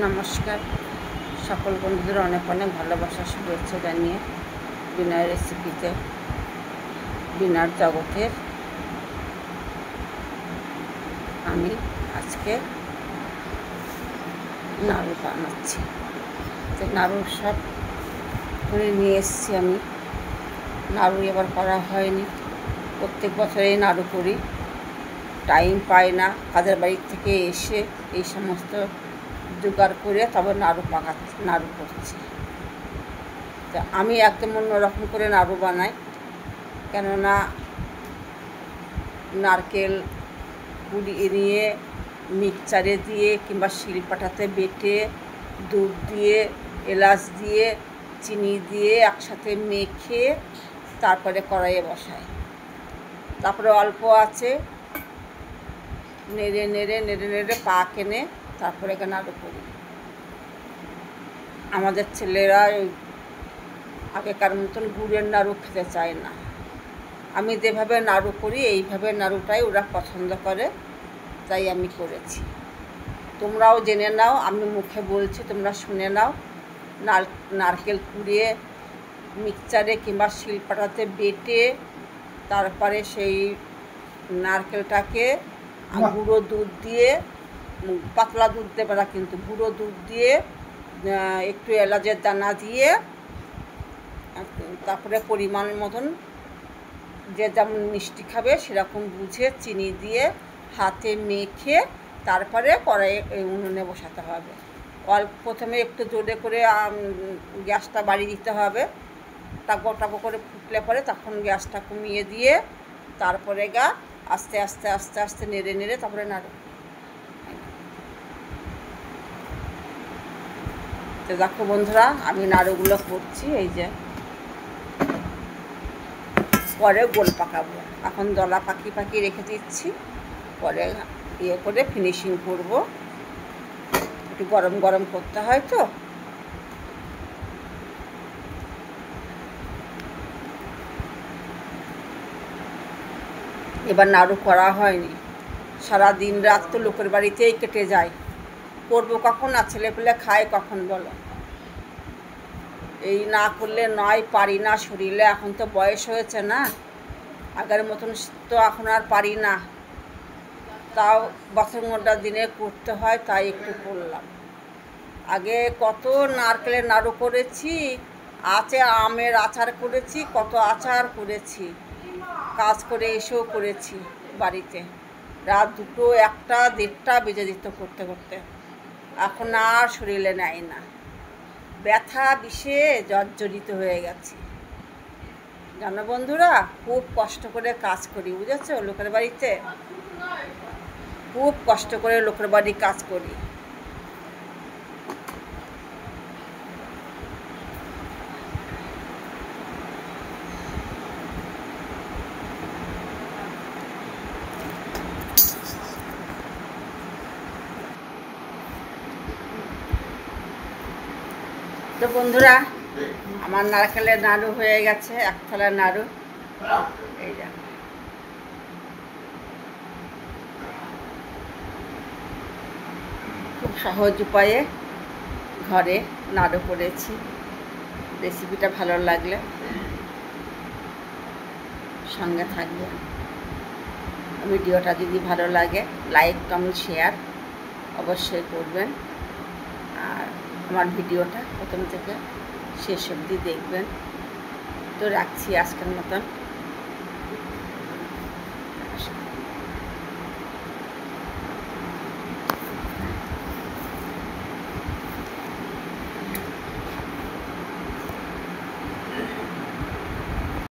নমস্কার, সকল বন্ধুদের অনেক অনেক ভালোবাসা শুভেচ্ছা জানিয়ে বিনয় রেসিপিতে বিনার জগতের আমি আজকে নাড়ু বানাচ্ছি। তো নাড়ু সব করে নিয়ে এসেছি আমি। নাড়ু এবার করা হয়নি, প্রত্যেক বছরেই নাড়ু করি, টাইম পাই না। কাজের বাড়ি থেকে এসে এই সমস্ত জোগাড় করে তবে নাড়ু করছি। তো আমি একদম অন্যরকম করে নাড়ু বানাই, কেননা নারকেল কুড়িয়ে নিয়ে মিক্সচারে দিয়ে কিংবা শিলপাটাতে বেটে দুধ দিয়ে এলাচ দিয়ে চিনি দিয়ে একসাথে মেখে তারপরে কড়াইয়ে বসাই। তারপরে অল্প আছে নেড়ে নেড়ে নেড়ে নেড়ে পা কেনে তারপরে নাড়ু করি। আমাদের ছেলেরা আগেকার মতন গুড়ের নাড়ু খেতে চায় না। আমি যেভাবে নাড়ু করি এইভাবে নাড়ুটাই ওরা পছন্দ করে, তাই আমি করেছি। তোমরাও জেনে নাও, আমি মুখে বলছি, তোমরা শুনে নাও। নারকেল কুড়িয়ে মিক্সচারে কিংবা শিলপাটাতে বেটে তারপরে সেই নারকেলটাকে গুঁড়ো দুধ দিয়ে, পাতলা দুধ দেবে না কিন্তু, গুঁড়ো দুধ দিয়ে একটু এলাচের দানা দিয়ে তারপরে পরিমাণ মতন যে যেমন মিষ্টি খাবে সেরকম বুঝে চিনি দিয়ে হাতে মেখে তারপরে কড়াইয়ে উনুনে বসাতে হবে। প্রথমে একটু জোরে করে গ্যাসটা বাড়িয়ে দিতে হবে। টাকো টাকো করে ফুটলে পরে তখন গ্যাসটা কমিয়ে দিয়ে তারপরে আস্তে আস্তে আস্তে আস্তে নেড়ে নেড়ে তারপরে নাড়ু। তো দেখো বন্ধুরা, আমি নাড়ুগুলো করছি। এই যে পরে গোল পাকাবো, এখন দলা পাকিয়ে রেখে দিচ্ছি, পরে করে ফিনিশিং করব। একটু গরম গরম করতে হয় তো। এবার নাড়ু করা হয়নি, সারা দিন রাত তো লোকের বাড়িতেই কেটে যায়। করবো কখন, আর ছেলেপেলে খায় কখন বলো? এই না করলে নয়, পারি না শরীরে। এখন তো বয়স হয়েছে না, আগের মতন তো এখন আর পারি না। তাও বছর মোটা দিনে করতে হয়, তাই একটু করলাম। আগে কত নারকেলের নাড়ু করেছি, আমের আচার করেছি, কত আচার করেছি, কাজ করে এসেও করেছি বাড়িতে। রাত 2, 1, 1:30 বেজে দিত করতে করতে। এখন আর শরীরে নেয় না, ব্যথা বিষে জর্জরিত হয়ে গেছি। জানো বন্ধুরা, খুব কষ্ট করে কাজ করি, বুঝেছো? লোকের বাড়িতে খুব কষ্ট করে লোকের বাড়ি কাজ করি। তো বন্ধুরা, আমার নারকেলের নাড়ু হয়ে গেছে, এক থালার নাড়ু। এই যা খুব সহজ উপায়ে ঘরে নাড়ু করেছি। রেসিপিটা ভালো লাগলে সঙ্গে থাকবে। ভিডিওটা যদি ভালো লাগে লাইক কমেন্ট শেয়ার অবশ্যই করবেন, আর আমার ভিডিওটা প্রথম থেকে শেষ অবধি দেখবেন। তো রাখছি আজকের মতন।